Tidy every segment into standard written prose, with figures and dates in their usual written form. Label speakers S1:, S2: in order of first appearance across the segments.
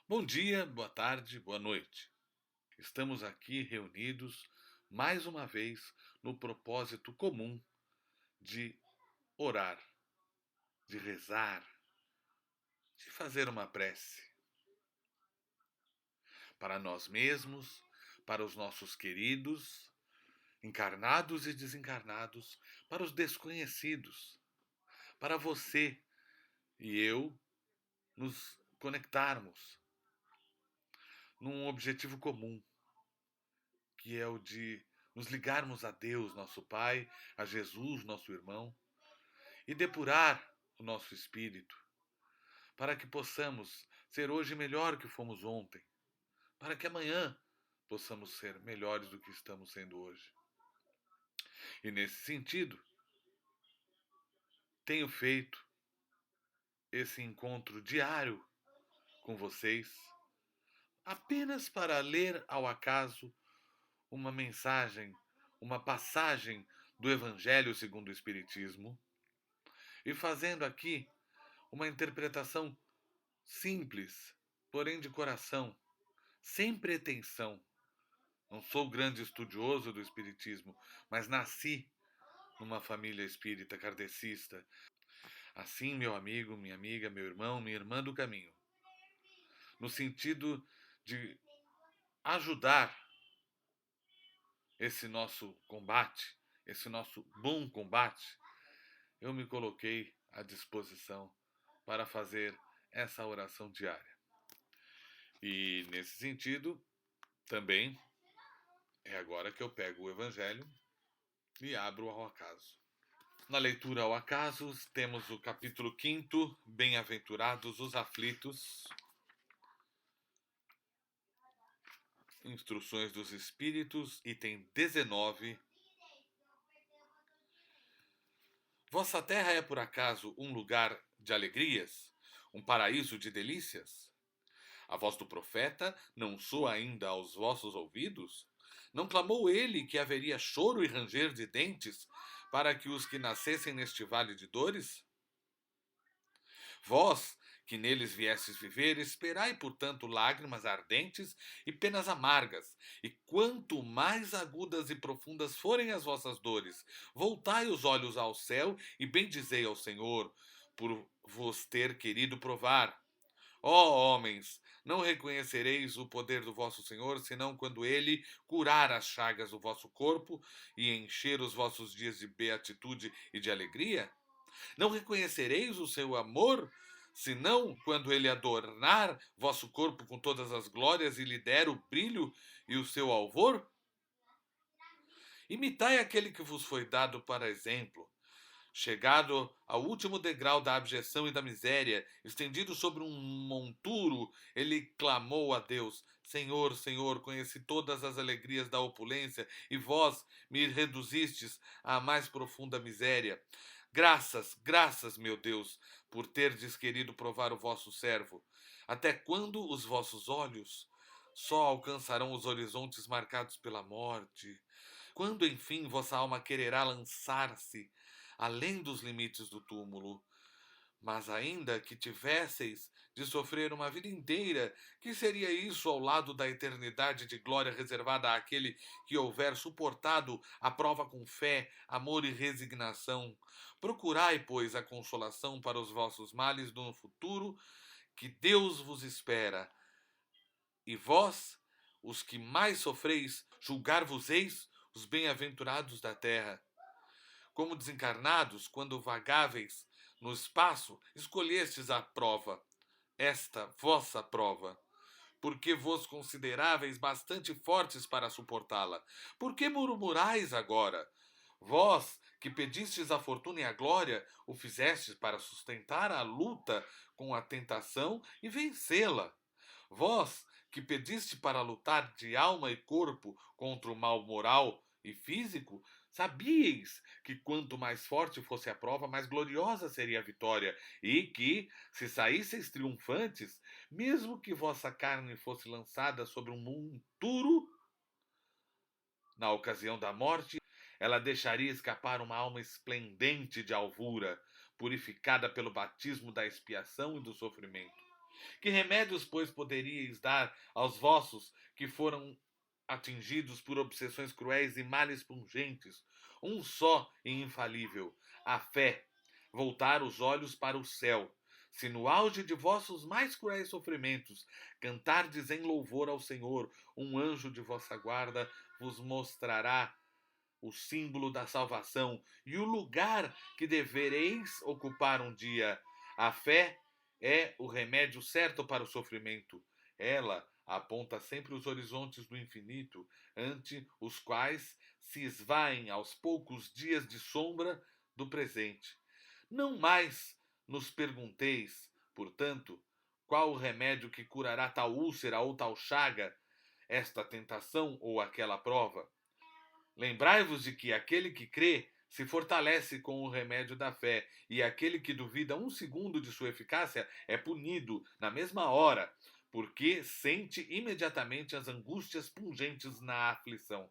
S1: Bom dia, boa tarde, boa noite. Estamos aqui reunidos mais uma vez no propósito comum de orar, de rezar, de fazer uma prece para nós mesmos, para os nossos queridos, encarnados e desencarnados, para os desconhecidos, para você e eu nos conectarmos num objetivo comum, que é o de nos ligarmos a Deus, nosso Pai, a Jesus, nosso irmão, e depurar o nosso espírito, para que possamos ser hoje melhor que fomos ontem, para que amanhã possamos ser melhores do que estamos sendo hoje. E nesse sentido, tenho feito esse encontro diário com vocês, apenas para ler ao acaso uma mensagem, uma passagem do Evangelho segundo o Espiritismo, e fazendo aqui uma interpretação simples, porém de coração, sem pretensão. Não sou grande estudioso do Espiritismo, mas nasci numa família espírita kardecista. Assim, meu amigo, minha amiga, meu irmão, minha irmã do caminho, no sentido de ajudar esse nosso combate, esse nosso bom combate, eu me coloquei à disposição para fazer essa oração diária. E nesse sentido, também é agora que eu pego o Evangelho e abro ao acaso. Na leitura ao acaso, temos o capítulo 5, Bem-aventurados os aflitos, Instruções dos Espíritos, item 19. Vossa terra é por acaso um lugar de alegrias, um paraíso de delícias? A voz do profeta não soa ainda aos vossos ouvidos? Não clamou ele que haveria choro e ranger de dentes para que os que nascessem neste vale de dores? Vós, que neles viestes viver, esperai, portanto, lágrimas ardentes e penas amargas, e quanto mais agudas e profundas forem as vossas dores, voltai os olhos ao céu e bendizei ao Senhor, por vos ter querido provar. Ó homens, não reconhecereis o poder do vosso Senhor, senão quando ele curar as chagas do vosso corpo e encher os vossos dias de beatitude e de alegria? Não reconhecereis o seu amor, senão quando ele adornar vosso corpo com todas as glórias e lhe der o brilho e o seu alvor? Imitai aquele que vos foi dado para exemplo. Chegado ao último degrau da abjeção e da miséria, estendido sobre um monturo, ele clamou a Deus: Senhor, Senhor, conheci todas as alegrias da opulência, e vós me reduzistes à mais profunda miséria. Graças, graças, meu Deus, por terdes querido provar o vosso servo. Até quando os vossos olhos só alcançarão os horizontes marcados pela morte? Quando, enfim, vossa alma quererá lançar-se além dos limites do túmulo? Mas ainda que tivesseis de sofrer uma vida inteira, que seria isso ao lado da eternidade de glória reservada àquele que houver suportado a prova com fé, amor e resignação? Procurai, pois, a consolação para os vossos males no futuro, que Deus vos espera. E vós, os que mais sofreis, julgar-vos-eis os bem-aventurados da terra. Como desencarnados, quando vagáveis no espaço, escolhestes a prova, esta vossa prova. Porque vos consideráveis bastante fortes para suportá-la. Por que murmurais agora? Vós, que pedistes a fortuna e a glória, o fizestes para sustentar a luta com a tentação e vencê-la. Vós, que pediste para lutar de alma e corpo contra o mal moral e físico, sabíeis que quanto mais forte fosse a prova, mais gloriosa seria a vitória, e que, se saísseis triunfantes, mesmo que vossa carne fosse lançada sobre um monturo, na ocasião da morte, ela deixaria escapar uma alma esplendente de alvura, purificada pelo batismo da expiação e do sofrimento. Que remédios, pois, poderíeis dar aos vossos que foram atingidos por obsessões cruéis e males pungentes? Um só e infalível: a fé. Voltar os olhos para o céu. Se no auge de vossos mais cruéis sofrimentos cantardes em louvor ao Senhor, um anjo de vossa guarda vos mostrará o símbolo da salvação e o lugar que devereis ocupar um dia. A fé é o remédio certo para o sofrimento. Ela aponta sempre os horizontes do infinito, ante os quais se esvaem aos poucos dias de sombra do presente. Não mais nos pergunteis, portanto, qual o remédio que curará tal úlcera ou tal chaga, esta tentação ou aquela prova. Lembrai-vos de que aquele que crê se fortalece com o remédio da fé, e aquele que duvida um segundo de sua eficácia é punido na mesma hora, porque sente imediatamente as angústias pungentes na aflição.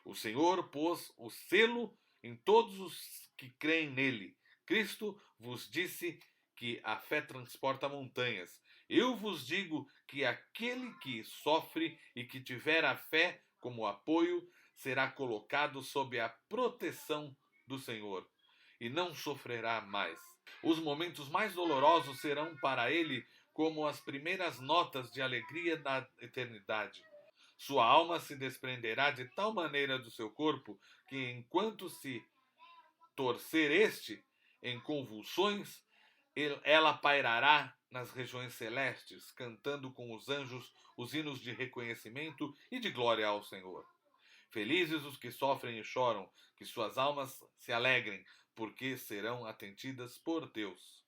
S1: O Senhor pôs o selo em todos os que creem nele. Cristo vos disse que a fé transporta montanhas. Eu vos digo que aquele que sofre e que tiver a fé como apoio será colocado sob a proteção do Senhor e não sofrerá mais. Os momentos mais dolorosos serão para ele como as primeiras notas de alegria da eternidade. Sua alma se desprenderá de tal maneira do seu corpo que, enquanto se torcer este em convulsões, ela pairará nas regiões celestes, cantando com os anjos os hinos de reconhecimento e de glória ao Senhor. Felizes os que sofrem e choram, que suas almas se alegrem, porque serão atendidas por Deus.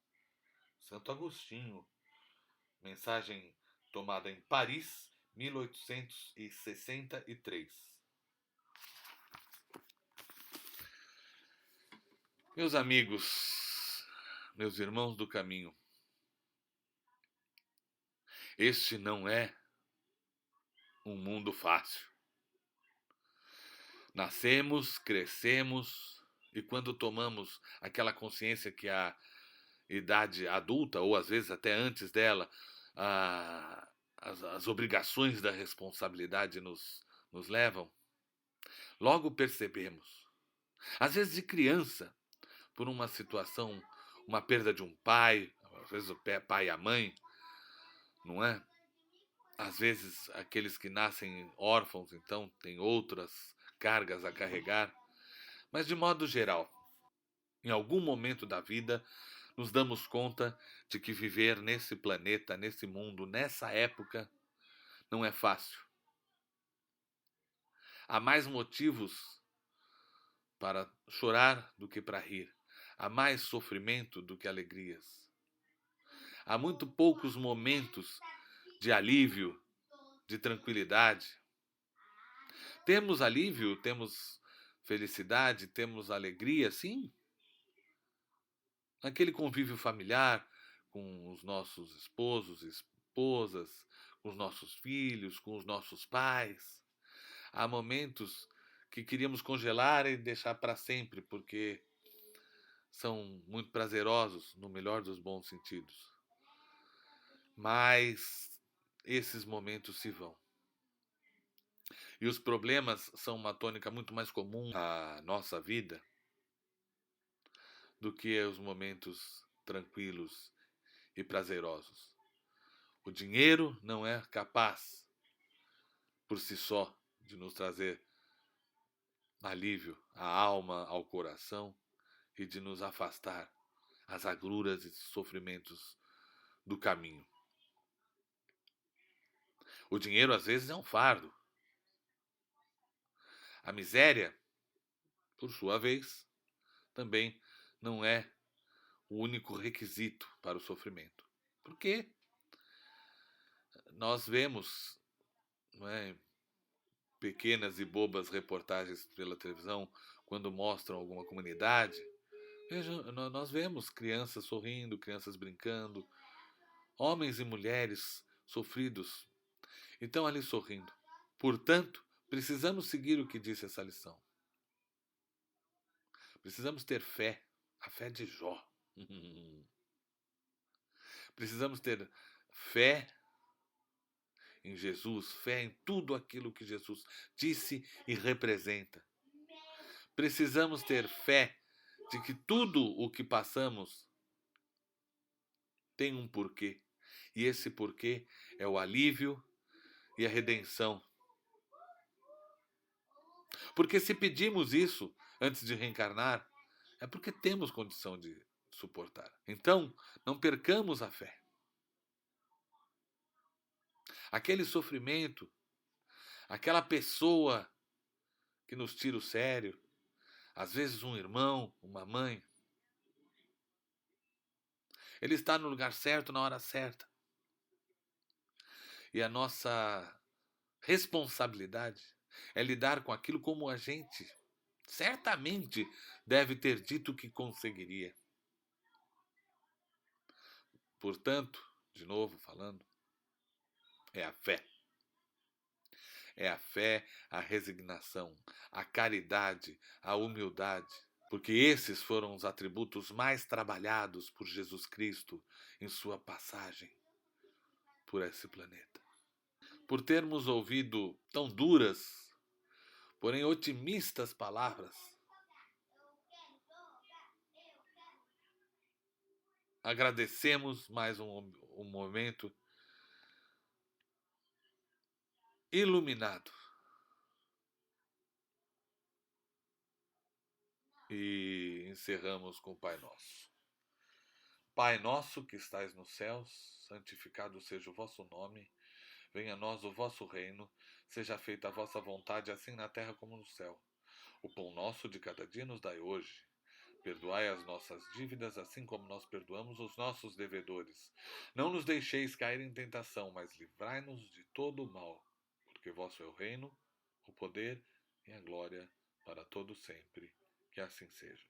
S1: Santo Agostinho, mensagem tomada em Paris, 1863. Meus amigos, meus irmãos do caminho, este não é um mundo fácil. Nascemos, crescemos, e quando tomamos aquela consciência que a idade adulta, ou às vezes até antes dela, as obrigações da responsabilidade nos levam, logo percebemos. Às vezes de criança, por uma situação, uma perda de um pai, às vezes o pai e a mãe, não é? Às vezes aqueles que nascem órfãos, então, têm outras cargas a carregar. Mas de modo geral, em algum momento da vida, nos damos conta de que viver nesse planeta, nesse mundo, nessa época, não é fácil. Há mais motivos para chorar do que para rir. Há mais sofrimento do que alegrias. Há muito poucos momentos de alívio, de tranquilidade. Temos alívio, temos felicidade, temos alegria, sim. Naquele convívio familiar, com os nossos esposos e esposas, com os nossos filhos, com os nossos pais. Há momentos que queríamos congelar e deixar para sempre, porque são muito prazerosos, no melhor dos bons sentidos. Mas esses momentos se vão. E os problemas são uma tônica muito mais comum na nossa vida do que os momentos tranquilos e prazerosos. O dinheiro não é capaz, por si só, de nos trazer alívio à alma, ao coração e de nos afastar as agruras e sofrimentos do caminho. O dinheiro, às vezes, é um fardo. A miséria, por sua vez, também não é o único requisito para o sofrimento. Porque nós vemos, não é, pequenas e bobas reportagens pela televisão quando mostram alguma comunidade. Veja, nós vemos crianças sorrindo, crianças brincando, homens e mulheres sofridos, e estão ali sorrindo. Portanto, precisamos seguir o que disse essa lição. Precisamos ter fé, a fé de Jó. Precisamos ter fé em Jesus, fé em tudo aquilo que Jesus disse e representa. Precisamos ter fé de que tudo o que passamos tem um porquê. E esse porquê é o alívio e a redenção. Porque se pedimos isso antes de reencarnar, é porque temos condição de suportar. Então, não percamos a fé. Aquele sofrimento, aquela pessoa que nos tira o sério, às vezes um irmão, uma mãe, ele está no lugar certo, na hora certa. E a nossa responsabilidade é lidar com aquilo como a gente certamente deve ter dito que conseguiria. Portanto, de novo falando, é a fé. É a fé, a resignação, a caridade, a humildade, porque esses foram os atributos mais trabalhados por Jesus Cristo em sua passagem por esse planeta. Por termos ouvido tão duras, porém otimistas palavras, agradecemos mais um momento iluminado. E encerramos com o Pai Nosso. Pai nosso que estais nos céus, santificado seja o vosso nome. Venha a nós o vosso reino. Seja feita a vossa vontade, assim na terra como no céu. O pão nosso de cada dia nos dai hoje. Perdoai as nossas dívidas, assim como nós perdoamos os nossos devedores. Não nos deixeis cair em tentação, mas livrai-nos de todo o mal. Porque vosso é o reino, o poder e a glória para todo sempre. Que assim seja.